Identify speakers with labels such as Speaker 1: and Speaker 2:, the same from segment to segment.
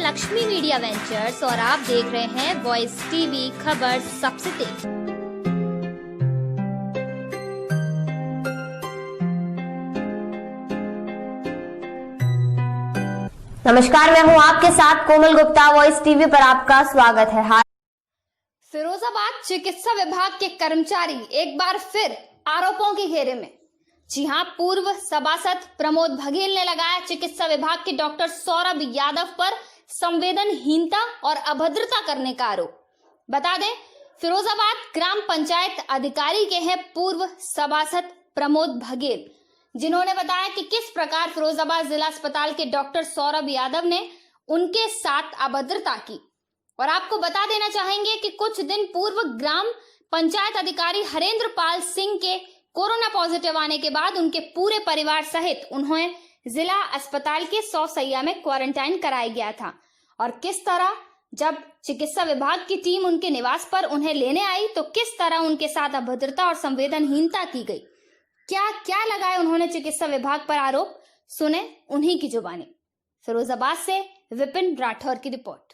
Speaker 1: Lakshmi media ventures और आप देख रहे हैं वॉइस टीवी खबर सबसे तेज।
Speaker 2: नमस्कार, मैं हूं आपके साथ कोमल गुप्ता। वॉइस टीवी पर आपका स्वागत है।
Speaker 1: फिरोजाबाद चिकित्सा विभाग के कर्मचारी एक बार फिर आरोपों के घेरे में। जी हां, पूर्व सभासद प्रमोद बघेल ने लगाया चिकित्सा विभाग के डॉक्टर सौरभ यादव पर संवेदनहीनता और अभद्रता करने का आरोप। बता दें, फिरोजाबाद ग्राम पंचायत अधिकारी के हैं पूर्व सभासद प्रमोद बघेल, जिन्होंने बताया कि किस प्रकार फिरोजाबाद जिला अस्पताल के डॉक्टर सौरभ यादव ने उनके साथ अभद्रता की। और आपको बता देना चाहेंगे कि कुछ दिन पूर्व ग्राम पंचायत अधिकारी हरेंद्र पाल सिंह के कोरोना पॉजिटिव आने के बाद उनके पूरे परिवार सहित उन्हें जिला अस्पताल के 100 शैय्या में क्वारंटाइन कराया गया था। और किस तरह जब चिकित्सा विभाग की टीम उनके निवास पर उन्हें लेने आई तो किस तरह उनके साथ अभद्रता और संवेदनहीनता की गई। क्या क्या लगाए उन्होंने चिकित्सा विभाग पर आरोप, सुने उन्हीं की जुबानी। फिरोजाबाद से विपिन राठौर की रिपोर्ट।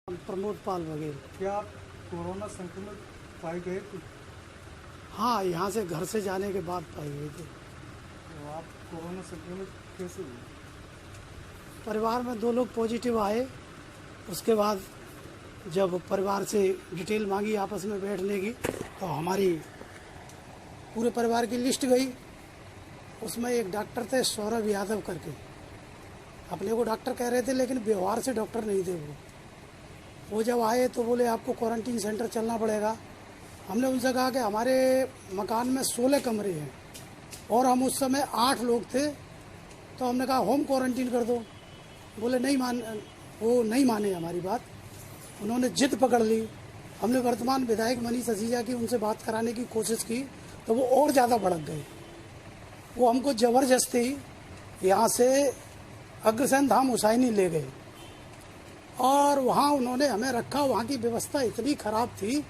Speaker 3: प्रमोद पाल बघेल।
Speaker 4: क्या आप कोरोना संक्रमित पाए गए थे?
Speaker 3: हाँ, यहाँ से घर से जाने के बाद पाए गए थे।
Speaker 4: तो आप कोरोना संक्रमित कैसे हुए?
Speaker 3: परिवार में 2 लोग पॉजिटिव आए। उसके बाद जब परिवार से डिटेल मांगी आपस में बैठने की, तो हमारी पूरे परिवार की लिस्ट गई। उसमें एक डॉक्टर थे सौरभ यादव करके, अपने को डॉक्टर कह रहे थे लेकिन व्यवहार से डॉक्टर नहीं थे वो जब आए तो बोले आपको क्वारंटीन सेंटर चलना पड़ेगा। हमने उनसे कहा कि हमारे मकान में 16 कमरे हैं और हम उस समय 8 लोग थे, तो हमने कहा होम क्वारंटीन कर दो। बोले वो नहीं माने हमारी बात। उन्होंने जिद पकड़ ली। हमने वर्तमान विधायक मनीष असीजा की उनसे बात कराने की कोशिश की तो वो और ज़्यादा भड़क गए। वो हमको ज़बरदस्ती यहाँ से अग्रसेन धाम हुसैनी ले गए और वहाँ उन्होंने हमें रखा। वहाँ की व्यवस्था इतनी ख़राब थी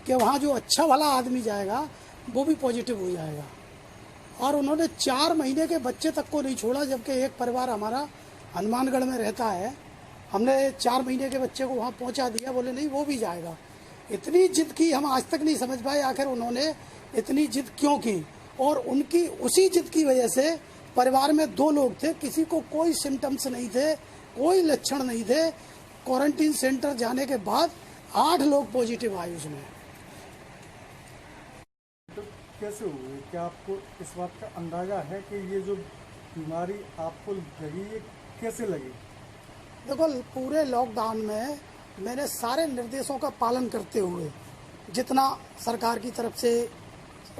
Speaker 3: कि वहाँ जो अच्छा वाला आदमी जाएगा वो भी पॉजिटिव हो जाएगा। और उन्होंने 4 महीने के बच्चे तक को नहीं छोड़ा, जबकि एक परिवार हमारा हनुमानगढ़ में रहता है। हमने 4 महीने के बच्चे को वहाँ पहुँचा दिया। बोले नहीं, वो भी जाएगा। इतनी जिद की, हम आज तक नहीं समझ पाए आखिर उन्होंने इतनी जिद क्यों की। और उनकी उसी जिद की वजह से परिवार में 2 लोग थे, किसी को कोई सिम्टम्स नहीं थे, कोई लक्षण नहीं थे। क्वारंटीन सेंटर जाने के बाद 8 लोग पॉजिटिव आए उसमें।
Speaker 4: तो कैसे हुए? क्या आपको इस बात का अंदाजा है कि ये जो बीमारी आपको लगी ये कैसे लगी?
Speaker 3: देखो, पूरे लॉकडाउन में मैंने सारे निर्देशों का पालन करते हुए, जितना सरकार की तरफ से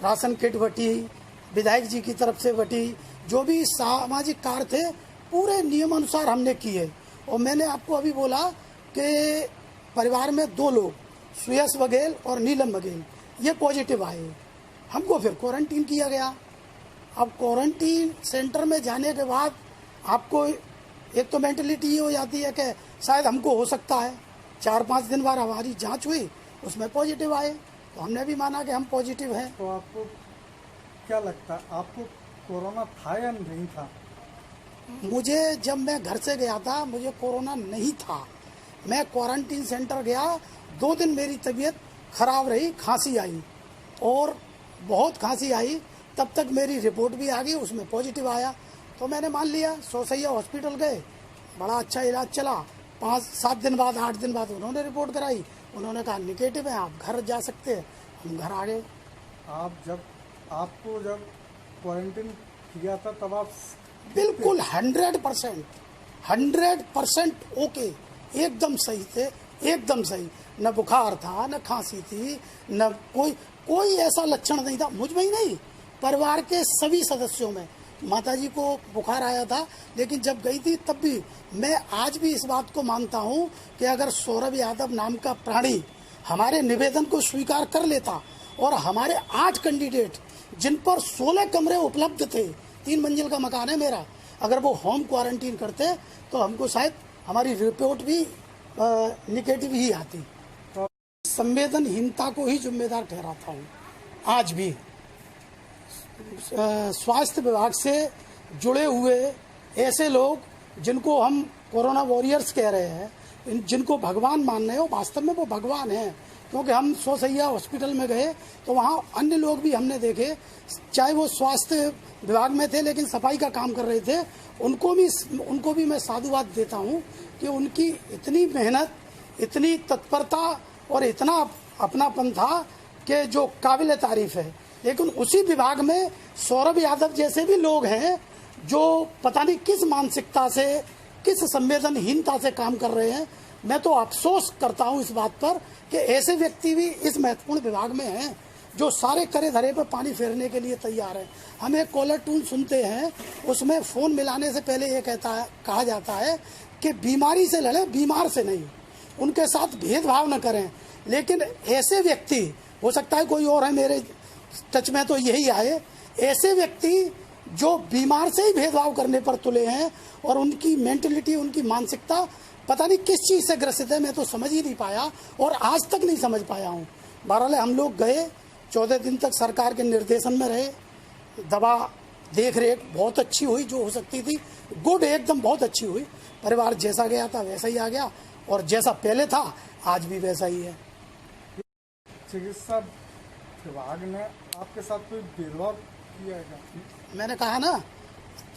Speaker 3: राशन किट बटी, विधायक जी की तरफ से बटी, जो भी सामाजिक कार्य थे पूरे नियमानुसार हमने किए। और मैंने आपको अभी बोला कि परिवार में 2 लोग, सुयश बघेल और नीलम बघेल, ये पॉजिटिव आए। हमको फिर क्वारंटीन किया गया। अब क्वारंटीन सेंटर में जाने के बाद आपको एक तो मेंटलिटी ये हो जाती है कि शायद हमको हो सकता है। 4-5 दिन बाद हमारी जांच हुई, उसमें पॉजिटिव आए, तो हमने भी माना कि हम पॉजिटिव हैं।
Speaker 4: तो आपको क्या लगता है, आपको कोरोना था या नहीं था?
Speaker 3: मुझे जब मैं घर से गया था मुझे कोरोना नहीं था। मैं क्वारंटीन सेंटर गया, 2 दिन मेरी तबीयत खराब रही, खांसी आई और बहुत खांसी आई। तब तक मेरी रिपोर्ट भी आ गई, उसमें पॉजिटिव आया। तो मैंने मान लिया। 100 शैय्या हॉस्पिटल गए, बड़ा अच्छा इलाज चला। 5-7 दिन बाद, 8 दिन बाद उन्होंने रिपोर्ट कराई। उन्होंने कहा निगेटिव है, आप घर जा सकते हैं। हम घर आ गए।
Speaker 4: आपको जब क्वारंटीन किया था तब आप
Speaker 3: बिल्कुल 100% ओके, एकदम सही थे, एकदम सही। न बुखार था, न खांसी थी, न कोई ऐसा लक्षण नहीं था। मुझ में ही नहीं, परिवार के सभी सदस्यों में। माताजी को बुखार आया था, लेकिन जब गई थी तब भी मैं आज भी इस बात को मानता हूं कि अगर सौरभ यादव नाम का प्राणी हमारे निवेदन को स्वीकार कर लेता और हमारे 8 कैंडिडेट जिन पर 16 कमरे उपलब्ध थे, 3 मंजिल का मकान है मेरा, अगर वो होम क्वारंटीन करते तो हमको शायद हमारी रिपोर्ट भी निगेटिव ही आती। तो संवेदनहीनता को ही जिम्मेदार ठहराता हूँ आज भी। स्वास्थ्य विभाग से जुड़े हुए ऐसे लोग जिनको हम कोरोना वॉरियर्स कह रहे हैं, जिनको भगवान मान रहे हो, वास्तव में वो भगवान हैं। क्योंकि हम सोसैया हॉस्पिटल में गए तो वहाँ अन्य लोग भी हमने देखे, चाहे वो स्वास्थ्य विभाग में थे लेकिन सफाई का काम कर रहे थे, उनको भी मैं साधुवाद देता हूँ कि उनकी इतनी मेहनत, इतनी तत्परता और इतना अपनापन था कि जो काबिल तारीफ है। लेकिन उसी विभाग में सौरभ यादव जैसे भी लोग हैं जो पता नहीं किस मानसिकता से, किस संवेदनहीनता से काम कर रहे हैं। मैं तो अफसोस करता हूं इस बात पर कि ऐसे व्यक्ति भी इस महत्वपूर्ण विभाग में हैं जो सारे करे धरे पर पानी फेरने के लिए तैयार हैं। हम एक कॉलर ट्यून सुनते हैं, उसमें फोन मिलाने से पहले ये कहा जाता है कि बीमारी से लड़े, बीमार से नहीं, उनके साथ भेदभाव न करें। लेकिन ऐसे व्यक्ति, हो सकता है कोई और है मेरे टच में तो यही आए, ऐसे व्यक्ति जो बीमार से ही भेदभाव करने पर तुले हैं और उनकी मेंटलिटी, उनकी मानसिकता पता नहीं किस चीज़ से ग्रसित है, मैं तो समझ ही नहीं पाया और आज तक नहीं समझ पाया हूँ। बहरहाल हम लोग गए, 14 दिन तक सरकार के निर्देशन में रहे, दवा देख रेख बहुत अच्छी हुई, जो हो सकती थी गुड, एकदम बहुत अच्छी हुई। परिवार जैसा गया था वैसा ही आ गया और जैसा पहले था आज भी वैसा ही है।
Speaker 4: चिकित्सा विभाग ने आपके साथ कोई भेदभाव किया है?
Speaker 3: मैंने कहा ना,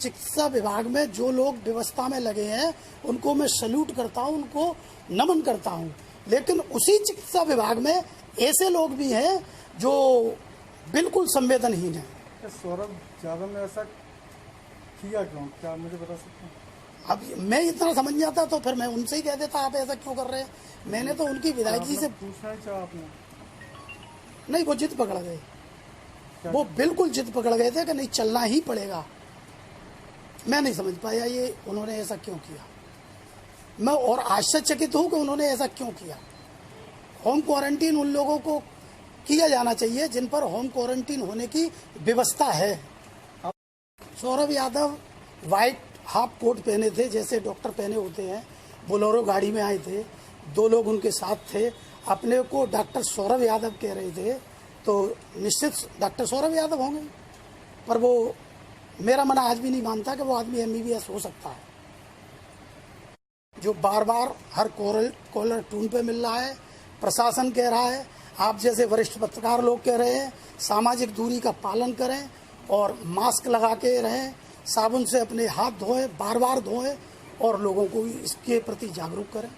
Speaker 3: चिकित्सा विभाग में जो लोग व्यवस्था में लगे हैं उनको मैं सैल्यूट करता हूं, उनको नमन करता हूं। लेकिन उसी चिकित्सा विभाग में ऐसे लोग भी हैं जो बिल्कुल संवेदनहीन हैं।
Speaker 4: सौरभ यादव ने ऐसा किया क्यों, क्या मुझे बता सकते हैं?
Speaker 3: अब मैं इतना समझ जाता तो फिर मैं उनसे ही कह देता आप ऐसा क्यों कर रहे हैं। मैंने तो उनकी विधायकी से
Speaker 4: पूछना ही चाहा आपने?
Speaker 3: नहीं, वो जिद पकड़ गए, वो बिल्कुल जिद पकड़ गए थे कि नहीं चलना ही पड़ेगा। मैं नहीं समझ पाया ये उन्होंने ऐसा क्यों किया। मैं और आश्चर्यचकित हूं कि उन्होंने ऐसा क्यों किया। होम क्वारंटीन उन लोगों को किया जाना चाहिए जिन पर होम क्वारंटीन होने की व्यवस्था है। Saurabh Yadav white half coat पहने थे जैसे डॉक्टर पहने होते हैं, बोलेरो गाड़ी में आए थे, 2 लोग उनके साथ थे, अपने को डॉक्टर सौरभ यादव कह रहे थे तो निश्चित डॉक्टर सौरभ यादव होंगे। पर वो मेरा मन आज भी नहीं मानता कि वो आदमी MBBS हो सकता है, जो बार बार हर कॉलर ट्यून पे मिल रहा है। प्रशासन कह रहा है, आप जैसे वरिष्ठ पत्रकार लोग कह रहे हैं, सामाजिक दूरी का पालन करें और मास्क लगा के रहें, साबुन से अपने हाथ धोएं, बार बार धोएं और लोगों को इसके प्रति जागरूक करें।